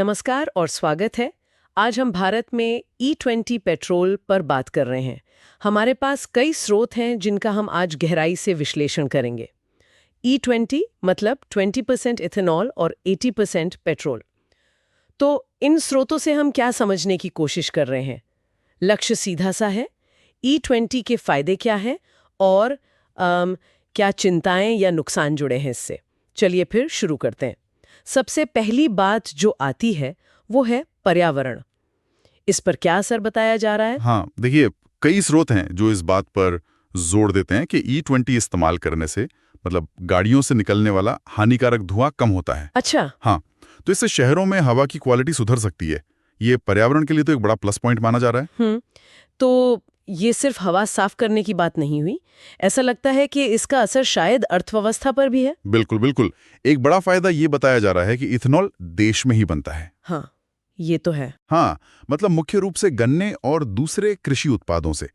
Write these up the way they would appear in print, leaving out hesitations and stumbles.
नमस्कार और स्वागत है। आज हम भारत में E20 पेट्रोल पर बात कर रहे हैं। हमारे पास कई स्रोत हैं जिनका हम आज गहराई से विश्लेषण करेंगे। E20 मतलब 20% इथेनॉल और 80% पेट्रोल। तो इन स्रोतों से हम क्या समझने की कोशिश कर रहे हैं? लक्ष्य सीधा सा है, E20 के फायदे क्या हैं और क्या चिंताएं या नुकसान जुड़े हैं इससे। चलिए फिर शुरू करते हैं। सबसे पहली बात जो आती है वो है पर्यावरण। इस पर क्या असर बताया जा रहा है? हाँ, देखिए, कई स्रोत हैं जो इस बात पर जोर देते हैं कि E20 इस्तेमाल करने से मतलब गाड़ियों से निकलने वाला हानिकारक धुआं कम होता है। अच्छा। हाँ, तो इससे शहरों में हवा की क्वालिटी सुधर सकती है। ये पर्यावरण के लिए तो एक बड़ा प्लस पॉइंट माना जा रहा है। तो ये सिर्फ हवा साफ करने की बात नहीं हुई। ऐसा लगता है कि इसका असर शायद अर्थव्यवस्था पर भी है। बिल्कुल बिल्कुल। एक बड़ा फायदा ये बताया जा रहा है कि इथेनॉल देश में ही बनता है। हाँ, ये तो है। हाँ, मतलब मुख्य रूप से गन्ने और दूसरे कृषि उत्पादों से।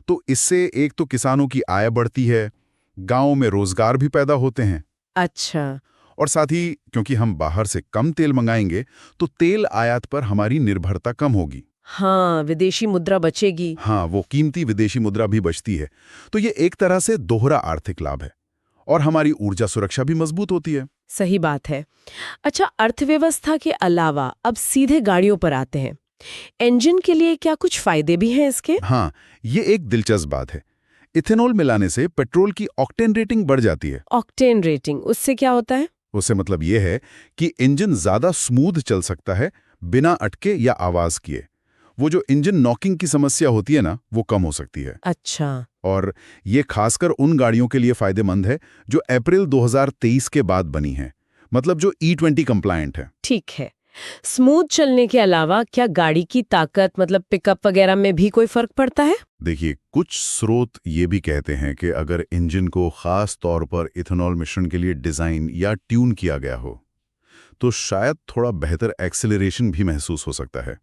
तो इससे एक तो किसानों की आय बढ़ती है, गांवों में रोजगार भी पैदा होते हैं। अच्छा। और साथ ही क्योंकि हम बाहर से कम तेल मंगाएंगे तो तेल आयात पर हमारी निर्भरता कम होगी। हाँ, विदेशी मुद्रा बचेगी। हाँ, वो कीमती विदेशी मुद्रा भी बचती है। तो ये एक तरह से दोहरा आर्थिक लाभ है और हमारी ऊर्जा सुरक्षा भी मजबूत होती है। सही बात है। अच्छा, अर्थव्यवस्था के अलावा अब सीधे गाड़ियों पर आते हैं। इंजन के लिए क्या कुछ फायदे भी हैं इसके? हाँ, ये एक दिलचस्प बात है। इथेनॉल मिलाने से पेट्रोल की ऑक्टेन रेटिंग बढ़ जाती है। ऑक्टेन रेटिंग, उससे क्या होता है? उससे मतलब ये है कि इंजन ज्यादा स्मूथ चल सकता है बिना अटके या आवाज किए। वो जो इंजन नॉकिंग की समस्या होती है ना, वो कम हो सकती है। अच्छा। और ये खासकर उन गाड़ियों के लिए फायदेमंद है जो अप्रैल 2023 के बाद बनी हैं, मतलब जो E20 कंप्लायंट है। ठीक है। स्मूथ चलने के अलावा क्या गाड़ी की ताकत मतलब पिकअप वगैरह में भी कोई फर्क पड़ता है? देखिए, कुछ स्रोत ये भी कहते हैं कि अगर इंजन को खास तौर पर इथेनॉल मिश्रण के लिए डिजाइन या ट्यून किया गया हो तो शायद थोड़ा बेहतर एक्सेलरेशन भी महसूस हो सकता है,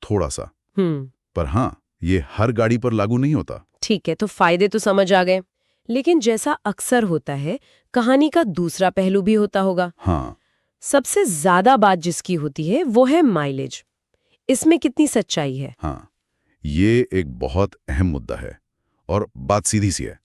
थोड़ा सा। पर हाँ, ये हर गाड़ी पर लागू नहीं होता। ठीक है, तो फायदे तो समझ आ गए। लेकिन जैसा अक्सर होता है, कहानी का दूसरा पहलू भी होता होगा। हाँ, सबसे ज्यादा बात जिसकी होती है वो है माइलेज। इसमें कितनी सच्चाई है? हाँ, ये एक बहुत अहम मुद्दा है और बात सीधी सी है।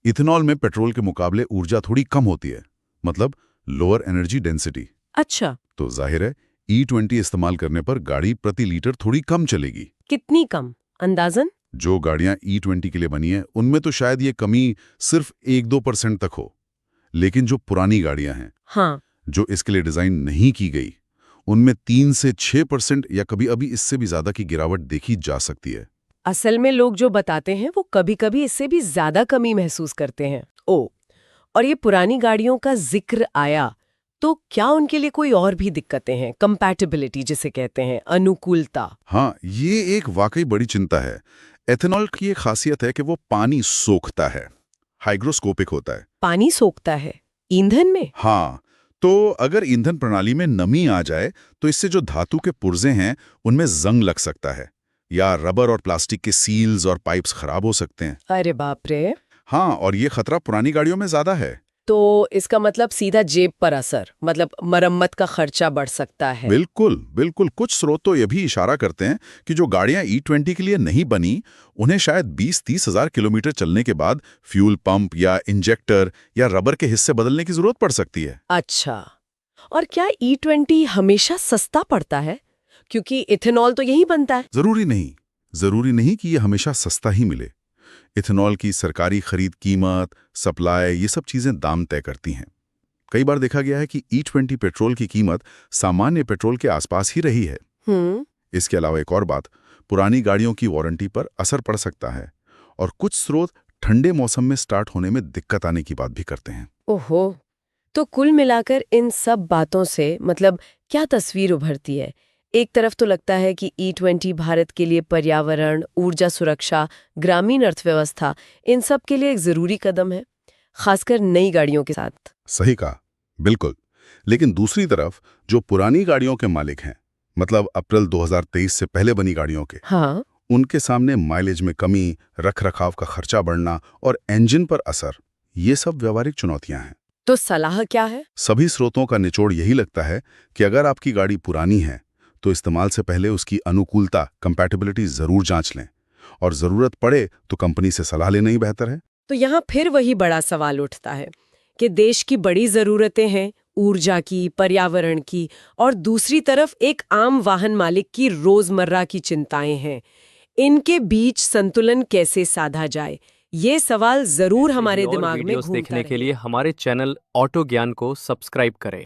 इथेनॉल में पेट्रोल के मुकाबले ऊर्जा थोड़ी कम होती है, मतलब लोअर एनर्जी डेंसिटी। अच्छा। तो जाहिर है E20 इस्तेमाल करने पर गाड़ी प्रति लीटर थोड़ी कम चलेगी। कितनी कम अंदाजन? जो गाड़ियां E20 के लिए बनी है उनमें तो शायद ये कमी सिर्फ 1-2% तक हो, लेकिन जो पुरानी गाड़ियां हैं, हाँ। जो इसके लिए डिजाइन नहीं की गई, उनमें 3 से 6% या कभी अभी इससे भी ज्यादा की गिरावट देखी जा सकती है। असल में लोग जो बताते हैं वो कभी-कभी इससे भी ज्यादा कमी महसूस करते हैं। ओ, और ये पुरानी गाड़ियों का जिक्र आया, तो क्या उनके लिए कोई और भी दिक्कतें हैं? कंपैटिबिलिटी जिसे कहते हैं, अनुकूलता। हाँ, ये एक वाकई बड़ी चिंता है। एथेनॉल की एक खासियत है कि वो पानी सोखता है, हाइग्रोस्कोपिक होता है। पानी सोखता है ईंधन में? हाँ, तो अगर ईंधन प्रणाली में नमी आ जाए तो इससे जो धातु के पुर्जे हैं उनमें जंग लग सकता है, या रबर और प्लास्टिक के सील्स और पाइप्स खराब हो सकते हैं। अरे बाप रे। हाँ, और ये खतरा पुरानी गाड़ियों में ज्यादा है। तो इसका मतलब सीधा जेब पर असर, मतलब मरम्मत का खर्चा बढ़ सकता है। बिल्कुल बिल्कुल। कुछ स्रोत तो ये भी इशारा करते हैं कि जो गाड़ियां E20 के लिए नहीं बनी, उन्हें शायद 20-30 हजार किलोमीटर चलने के बाद फ्यूल पंप या इंजेक्टर या रबर के हिस्से बदलने की जरूरत पड़ सकती है। अच्छा, और क्या E20 हमेशा सस्ता पड़ता है? क्योंकि इथेनॉल तो यही बनता है। जरूरी नहीं कि ये हमेशा सस्ता ही मिले। इथेनॉल की सरकारी खरीद, कीमत, सप्लाई, ये सब चीजें दाम तय करती हैं। कई बार देखा गया है कि E20 पेट्रोल की कीमत सामान्य पेट्रोल के आसपास ही रही है। इसके अलावा एक और बात, पुरानी गाड़ियों की वारंटी पर असर पड़ सकता है और कुछ स्रोत ठंडे मौसम में स्टार्ट होने में दिक्कत आने की बात भी करते हैं। ओहो, तो कुल मिलाकर इन सब बातों से मतलब क्या तस्वीर उभरती है? एक तरफ तो लगता है कि E20 भारत के लिए पर्यावरण, ऊर्जा सुरक्षा, ग्रामीण अर्थव्यवस्था, इन सब के लिए एक जरूरी कदम है, खासकर नई गाड़ियों के साथ। सही कहा, बिल्कुल। लेकिन दूसरी तरफ जो पुरानी गाड़ियों के मालिक हैं, मतलब अप्रैल 2023 से पहले बनी गाड़ियों के, हाँ। उनके सामने माइलेज में कमी, रखरखाव का खर्चा बढ़ना और इंजन पर असर, ये सब व्यावहारिक चुनौतियां हैं। तो सलाह क्या है? सभी स्रोतों का निचोड़ यही लगता है कि अगर आपकी गाड़ी पुरानी है तो इस्तेमाल से पहले उसकी अनुकूलता, कंपैटिबिलिटी जरूर जांच लें, और ज़रूरत पड़े तो कंपनी से सलाह लेना ही बेहतर है। तो यहाँ फिर वही बड़ा सवाल उठता है कि देश की बड़ी ज़रूरतें हैं, ऊर्जा की, पर्यावरण की, और दूसरी तरफ एक आम वाहन मालिक की रोज़मर्रा की चिंताएं हैं। इनके बीच संतुलन कैसे साधा जाए, ये सवाल ज़रूर हमारे और दिमाग में वीडियोस घूमता देखने के रहेगा। लिए हमारे चैनल ऑटो ज्ञान को सब्सक्राइब करें।